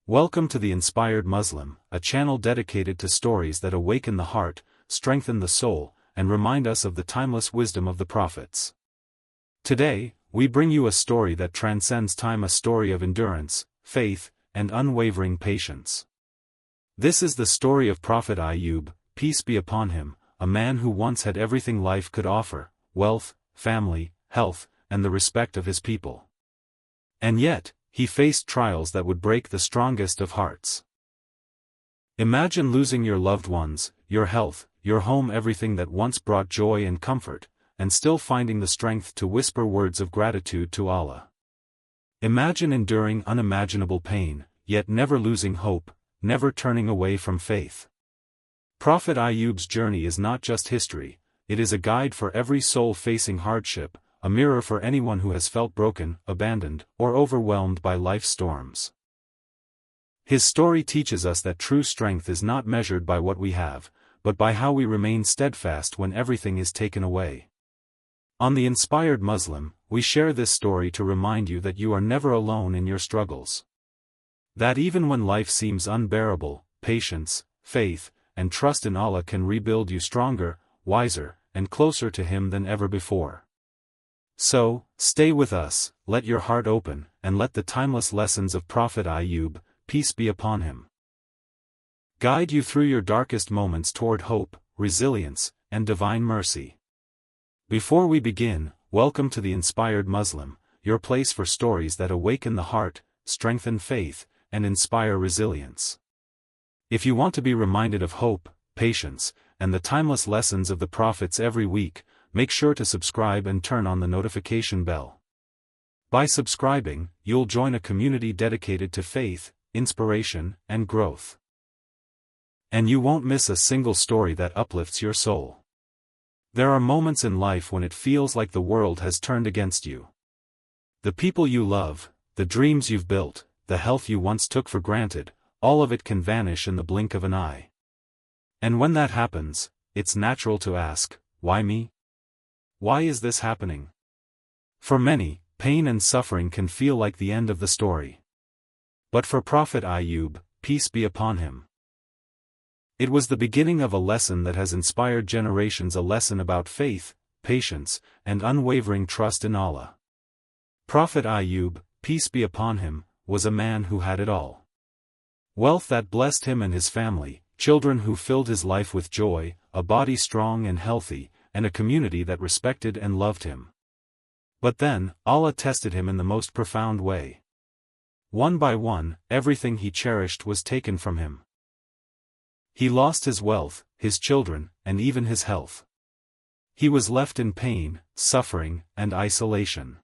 Welcome to the Inspired Muslim, a channel dedicated to stories that awaken the heart, strengthen the soul, and remind us of the timeless wisdom of the prophets. Today, we bring you a story that transcends time, a story of endurance, faith, and unwavering patience. This is the story of Prophet Ayub, peace be upon him, a man who once had everything life could offer: wealth, family, health, and the respect of his people. And yet, he faced trials that would break the strongest of hearts. Imagine losing your loved ones, your health, your home, everything that once brought joy and comfort, and still finding the strength to whisper words of gratitude to Allah. Imagine enduring unimaginable pain, yet never losing hope, never turning away from faith. Prophet Ayub's journey is not just history, it is a guide for every soul facing hardship, a mirror for anyone who has felt broken, abandoned, or overwhelmed by life's storms. His story teaches us that true strength is not measured by what we have, but by how we remain steadfast when everything is taken away. On the Inspired Muslim, we share this story to remind you that you are never alone in your struggles. That even when life seems unbearable, patience, faith, and trust in Allah can rebuild you stronger, wiser, and closer to Him than ever before. So, stay with us, let your heart open, and let the timeless lessons of Prophet Ayub, peace be upon him, guide you through your darkest moments toward hope, resilience, and divine mercy. Before we begin, welcome to the Inspired Muslim, your place for stories that awaken the heart, strengthen faith, and inspire resilience. If you want to be reminded of hope, patience, and the timeless lessons of the prophets every week, make sure to subscribe and turn on the notification bell. By subscribing, you'll join a community dedicated to faith, inspiration, and growth. And you won't miss a single story that uplifts your soul. There are moments in life when it feels like the world has turned against you. The people you love, the dreams you've built, the health you once took for granted, all of it can vanish in the blink of an eye. And when that happens, it's natural to ask, why me? Why is this happening? For many, pain and suffering can feel like the end of the story. But for Prophet Ayub, peace be upon him, it was the beginning of a lesson that has inspired generations, a lesson about faith, patience, and unwavering trust in Allah. Prophet Ayub, peace be upon him, was a man who had it all. Wealth that blessed him and his family, children who filled his life with joy, a body strong and healthy, and a community that respected and loved him. But then, Allah tested him in the most profound way. One by one, everything he cherished was taken from him. He lost his wealth, his children, and even his health. He was left in pain, suffering, and isolation.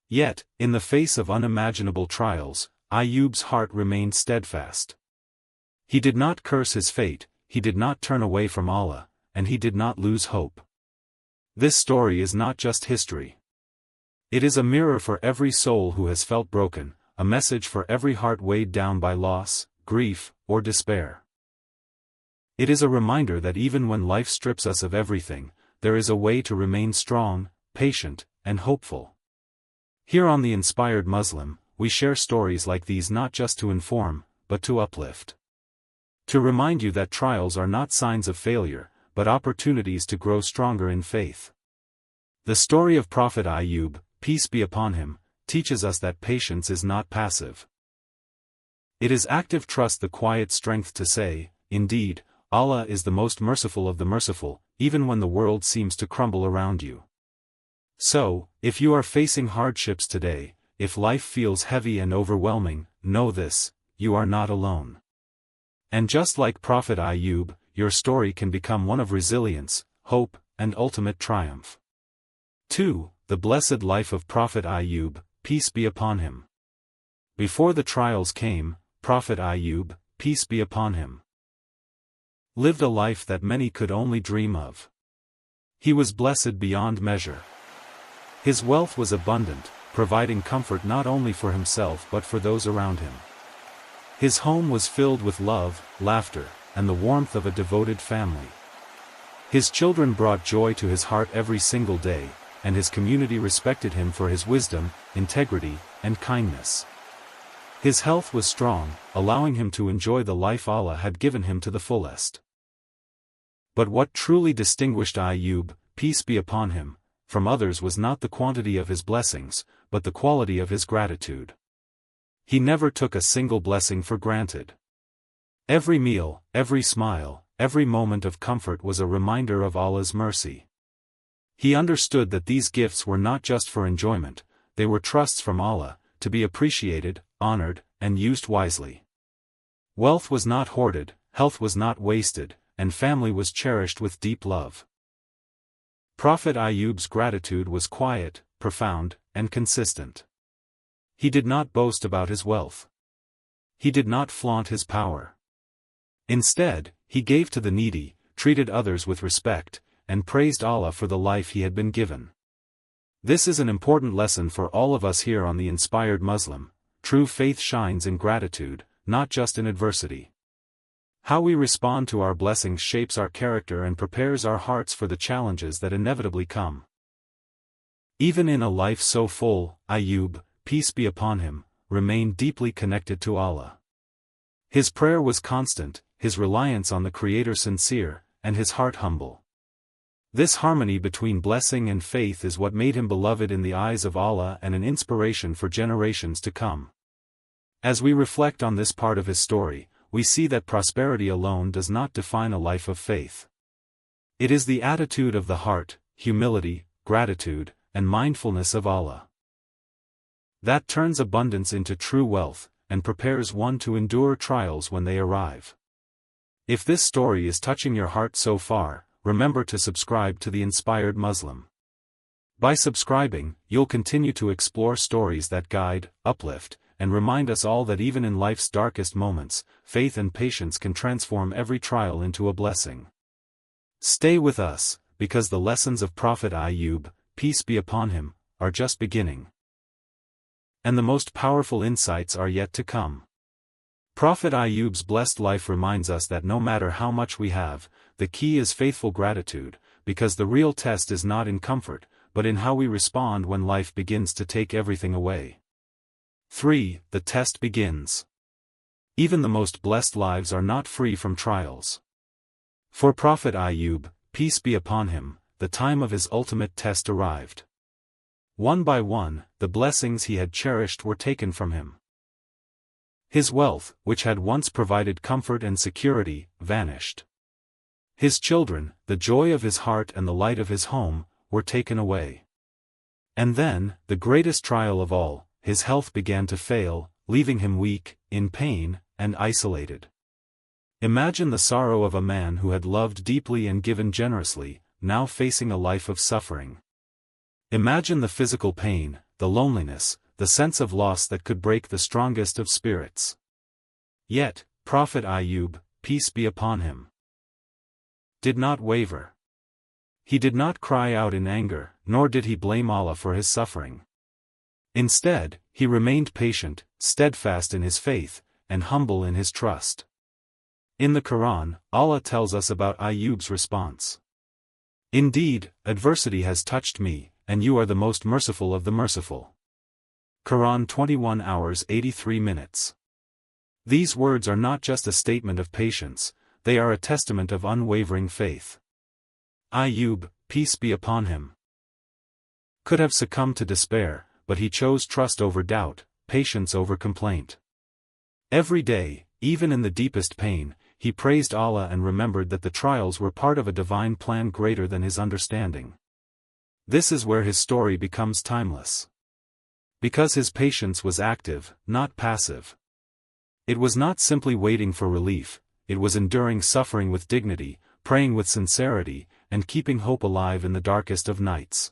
Yet, in the face of unimaginable trials, Ayub's heart remained steadfast. He did not curse his fate, he did not turn away from Allah, and he did not lose hope. This story is not just history. It is a mirror for every soul who has felt broken, a message for every heart weighed down by loss, grief, or despair. It is a reminder that even when life strips us of everything, there is a way to remain strong, patient, and hopeful. Here on the Inspired Muslim, we share stories like these not just to inform, but to uplift. To remind you that trials are not signs of failure, but opportunities to grow stronger in faith. The story of Prophet Ayub, peace be upon him, teaches us that patience is not passive. It is active trust, the quiet strength to say, indeed, Allah is the most merciful of the merciful, even when the world seems to crumble around you. So, if you are facing hardships today, if life feels heavy and overwhelming, know this: you are not alone. And just like Prophet Ayub, your story can become one of resilience, hope, and ultimate triumph. 2. The blessed life of Prophet Ayub, peace be upon him. Before the trials came, Prophet Ayub, peace be upon him, lived a life that many could only dream of. He was blessed beyond measure. His wealth was abundant, providing comfort not only for himself but for those around him. His home was filled with love, laughter, and the warmth of a devoted family. His children brought joy to his heart every single day, and his community respected him for his wisdom, integrity, and kindness. His health was strong, allowing him to enjoy the life Allah had given him to the fullest. But what truly distinguished Ayub, peace be upon him, from others was not the quantity of his blessings, but the quality of his gratitude. He never took a single blessing for granted. Every meal, every smile, every moment of comfort was a reminder of Allah's mercy. He understood that these gifts were not just for enjoyment, they were trusts from Allah, to be appreciated, honored, and used wisely. Wealth was not hoarded, health was not wasted, and family was cherished with deep love. Prophet Ayub's gratitude was quiet, profound, and consistent. He did not boast about his wealth. He did not flaunt his power. Instead, he gave to the needy, treated others with respect, and praised Allah for the life he had been given. This is an important lesson for all of us here on the Inspired Muslim. True faith shines in gratitude, not just in adversity. How we respond to our blessings shapes our character and prepares our hearts for the challenges that inevitably come. Even in a life so full, Ayub, peace be upon him, remained deeply connected to Allah. His prayer was constant, his reliance on the Creator sincere, and his heart humble. This harmony between blessing and faith is what made him beloved in the eyes of Allah and an inspiration for generations to come. As we reflect on this part of his story, we see that prosperity alone does not define a life of faith. It is the attitude of the heart, humility, gratitude, and mindfulness of Allah that turns abundance into true wealth, and prepares one to endure trials when they arrive. If this story is touching your heart so far, remember to subscribe to the Inspired Muslim. By subscribing, you'll continue to explore stories that guide, uplift, and remind us all that even in life's darkest moments, faith and patience can transform every trial into a blessing. Stay with us, because the lessons of Prophet Ayub, peace be upon him, are just beginning. And the most powerful insights are yet to come. Prophet Ayub's blessed life reminds us that no matter how much we have, the key is faithful gratitude, because the real test is not in comfort, but in how we respond when life begins to take everything away. 3. The test begins. Even the most blessed lives are not free from trials. For Prophet Ayub, peace be upon him, the time of his ultimate test arrived. One by one, the blessings he had cherished were taken from him. His wealth, which had once provided comfort and security, vanished. His children, the joy of his heart and the light of his home, were taken away. And then, the greatest trial of all, his health began to fail, leaving him weak, in pain, and isolated. Imagine the sorrow of a man who had loved deeply and given generously, now facing a life of suffering. Imagine the physical pain, the loneliness, the sense of loss that could break the strongest of spirits. Yet, Prophet Ayub, peace be upon him, did not waver. He did not cry out in anger, nor did he blame Allah for his suffering. Instead, he remained patient, steadfast in his faith, and humble in his trust. In the Quran, Allah tells us about Ayub's response. Indeed, adversity has touched me, and you are the most merciful of the merciful. Quran 21 hours 83 minutes. These words are not just a statement of patience, they are a testament of unwavering faith. Ayub, peace be upon him, could have succumbed to despair, but he chose trust over doubt, patience over complaint. Every day, even in the deepest pain, he praised Allah and remembered that the trials were part of a divine plan greater than his understanding. This is where his story becomes timeless. Because his patience was active, not passive. It was not simply waiting for relief, it was enduring suffering with dignity, praying with sincerity, and keeping hope alive in the darkest of nights.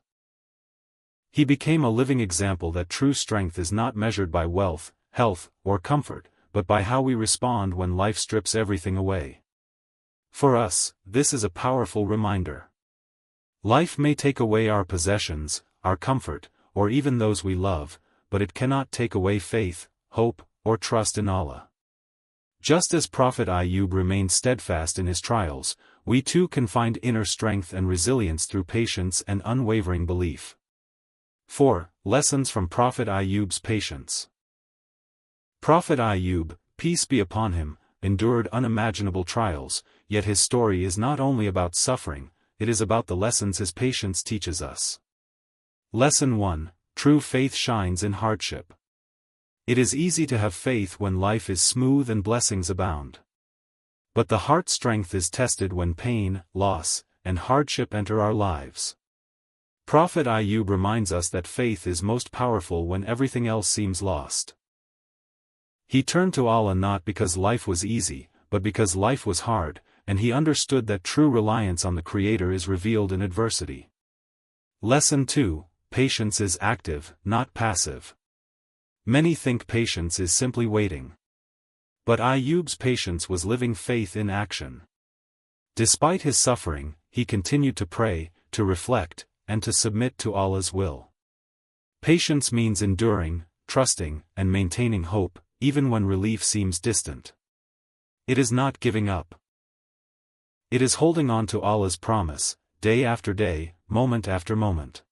He became a living example that true strength is not measured by wealth, health, or comfort, but by how we respond when life strips everything away. For us, this is a powerful reminder. Life may take away our possessions, our comfort, or even those we love, but it cannot take away faith, hope, or trust in Allah. Just as Prophet Ayub remained steadfast in his trials, we too can find inner strength and resilience through patience and unwavering belief. 4. Lessons from Prophet Ayub's patience. Prophet Ayub, peace be upon him, endured unimaginable trials, yet his story is not only about suffering, it is about the lessons his patience teaches us. Lesson 1: True faith shines in hardship. It is easy to have faith when life is smooth and blessings abound. But the heart's strength is tested when pain, loss, and hardship enter our lives. Prophet Ayub reminds us that faith is most powerful when everything else seems lost. He turned to Allah not because life was easy, but because life was hard, and he understood that true reliance on the Creator is revealed in adversity. Lesson 2: Patience is active, not passive. Many think patience is simply waiting. But Ayub's patience was living faith in action. Despite his suffering, he continued to pray, to reflect, and to submit to Allah's will. Patience means enduring, trusting, and maintaining hope, even when relief seems distant. It is not giving up. It is holding on to Allah's promise, day after day, moment after moment.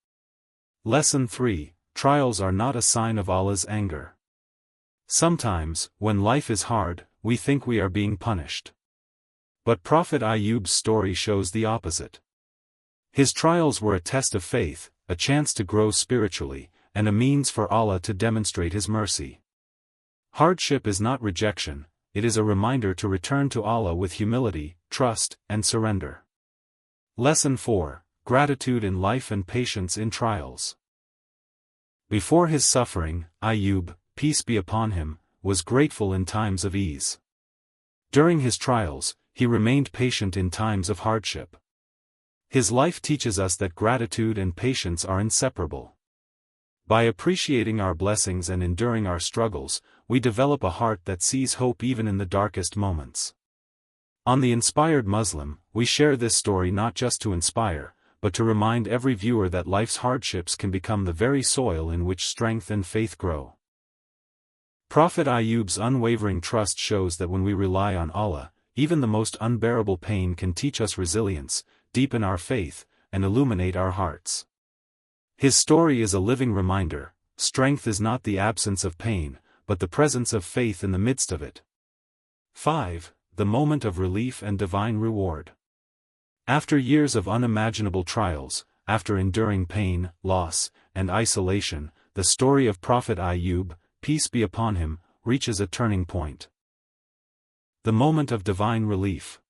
Lesson 3: Trials are not a sign of Allah's anger. Sometimes, when life is hard, we think we are being punished. But Prophet Ayub's story shows the opposite. His trials were a test of faith, a chance to grow spiritually, and a means for Allah to demonstrate His mercy. Hardship is not rejection, it is a reminder to return to Allah with humility, trust, and surrender. Lesson 4: Gratitude in life and patience in trials. Before his suffering, Ayub, peace be upon him, was grateful in times of ease. During his trials, he remained patient in times of hardship. His life teaches us that gratitude and patience are inseparable. By appreciating our blessings and enduring our struggles, we develop a heart that sees hope even in the darkest moments. On The Inspired Muslim, we share this story not just to inspire, but to remind every viewer that life's hardships can become the very soil in which strength and faith grow. Prophet Ayub's unwavering trust shows that when we rely on Allah, even the most unbearable pain can teach us resilience, deepen our faith, and illuminate our hearts. His story is a living reminder: strength is not the absence of pain, but the presence of faith in the midst of it. 5. The moment of relief and divine reward. After years of unimaginable trials, after enduring pain, loss, and isolation, the story of Prophet Ayub, peace be upon him, reaches a turning point. The moment of divine relief.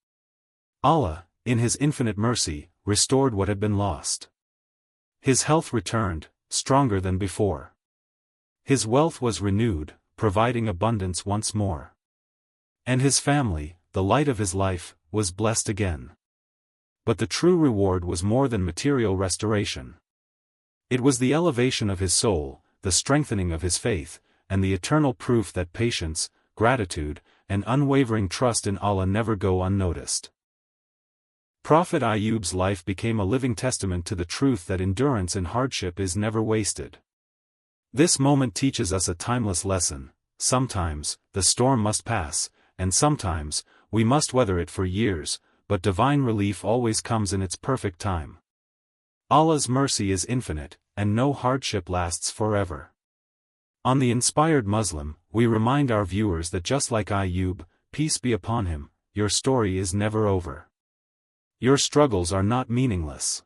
Allah, in His infinite mercy, restored what had been lost. His health returned, stronger than before. His wealth was renewed, providing abundance once more. And his family, the light of his life, was blessed again. But the true reward was more than material restoration. It was the elevation of his soul, the strengthening of his faith, and the eternal proof that patience, gratitude, and unwavering trust in Allah never go unnoticed. Prophet Ayub's life became a living testament to the truth that endurance in hardship is never wasted. This moment teaches us a timeless lesson: sometimes, the storm must pass, and sometimes, we must weather it for years, but divine relief always comes in its perfect time. Allah's mercy is infinite, and no hardship lasts forever. On The Inspired Muslim, we remind our viewers that just like Ayub, peace be upon him, your story is never over. Your struggles are not meaningless.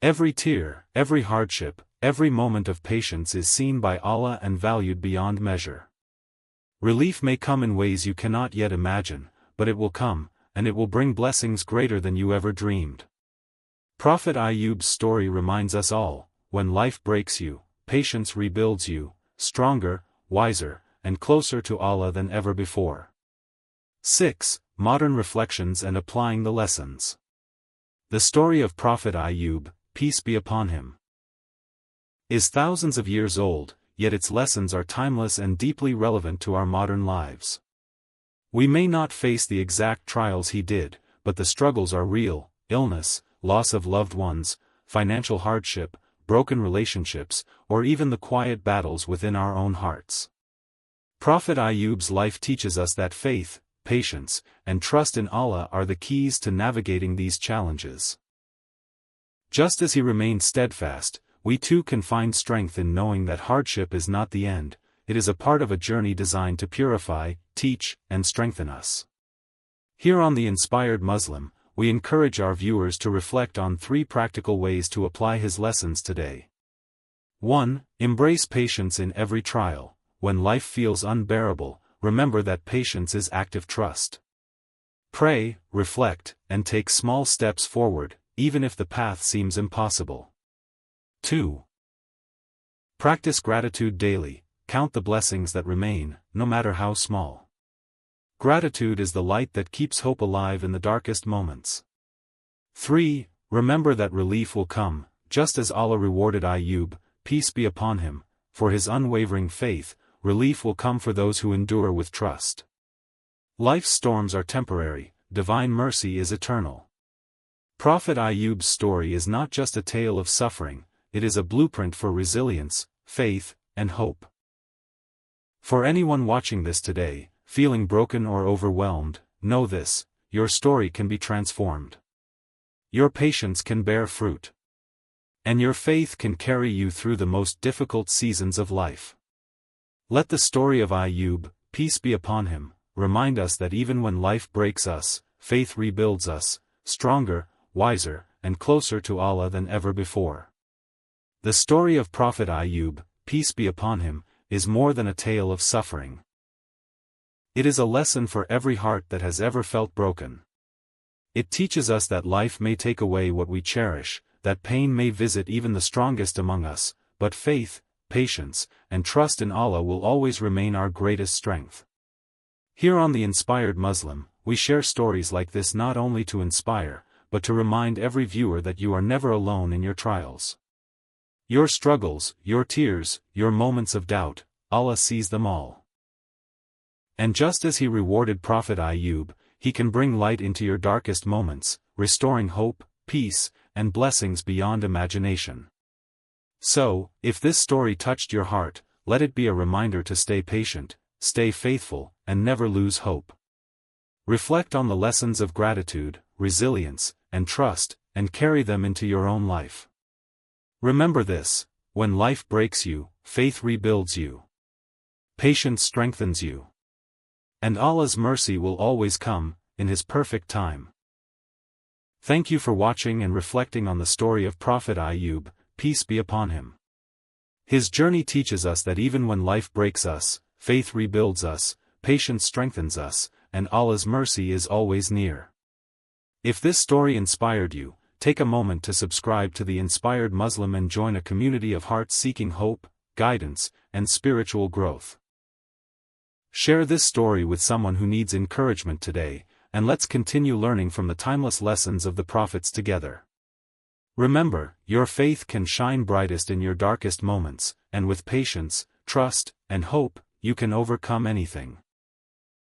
Every tear, every hardship, every moment of patience is seen by Allah and valued beyond measure. Relief may come in ways you cannot yet imagine, but it will come, and it will bring blessings greater than you ever dreamed. Prophet Ayub's story reminds us all: when life breaks you, patience rebuilds you, stronger, wiser, and closer to Allah than ever before. 6. Modern reflections and applying the lessons. The story of Prophet Ayub, peace be upon him, is thousands of years old, yet its lessons are timeless and deeply relevant to our modern lives. We may not face the exact trials he did, but the struggles are real: illness, loss of loved ones, financial hardship, broken relationships, or even the quiet battles within our own hearts. Prophet Ayub's life teaches us that faith, patience, and trust in Allah are the keys to navigating these challenges. Just as he remained steadfast, we too can find strength in knowing that hardship is not the end, it is a part of a journey designed to purify, teach, and strengthen us. Here on The Inspired Muslim, we encourage our viewers to reflect on 3 practical ways to apply his lessons today. 1. Embrace patience in every trial. When life feels unbearable, remember that patience is active trust. Pray, reflect, and take small steps forward, even if the path seems impossible. 2. Practice gratitude daily. Count the blessings that remain, no matter how small. Gratitude is the light that keeps hope alive in the darkest moments. 3. Remember that relief will come, just as Allah rewarded Ayub, peace be upon him, for his unwavering faith. Relief will come for those who endure with trust. Life's storms are temporary, divine mercy is eternal. Prophet Ayub's story is not just a tale of suffering, it is a blueprint for resilience, faith, and hope. For anyone watching this today, feeling broken or overwhelmed, know this: your story can be transformed. Your patience can bear fruit. And your faith can carry you through the most difficult seasons of life. Let the story of Ayub, peace be upon him, remind us that even when life breaks us, faith rebuilds us, stronger, wiser, and closer to Allah than ever before. The story of Prophet Ayub, peace be upon him, is more than a tale of suffering. It is a lesson for every heart that has ever felt broken. It teaches us that life may take away what we cherish, that pain may visit even the strongest among us, but faith, patience, and trust in Allah will always remain our greatest strength. Here on The Inspired Muslim, we share stories like this not only to inspire, but to remind every viewer that you are never alone in your trials. Your struggles, your tears, your moments of doubt, Allah sees them all. And just as He rewarded Prophet Ayub, He can bring light into your darkest moments, restoring hope, peace, and blessings beyond imagination. So, if this story touched your heart, let it be a reminder to stay patient, stay faithful, and never lose hope. Reflect on the lessons of gratitude, resilience, and trust, and carry them into your own life. Remember this: when life breaks you, faith rebuilds you. Patience strengthens you. And Allah's mercy will always come, in His perfect time. Thank you for watching and reflecting on the story of Prophet Ayub, peace be upon him. His journey teaches us that even when life breaks us, faith rebuilds us, patience strengthens us, and Allah's mercy is always near. If this story inspired you, take a moment to subscribe to The Inspired Muslim and join a community of hearts seeking hope, guidance, and spiritual growth. Share this story with someone who needs encouragement today, and let's continue learning from the timeless lessons of the prophets together. Remember, your faith can shine brightest in your darkest moments, and with patience, trust, and hope, you can overcome anything.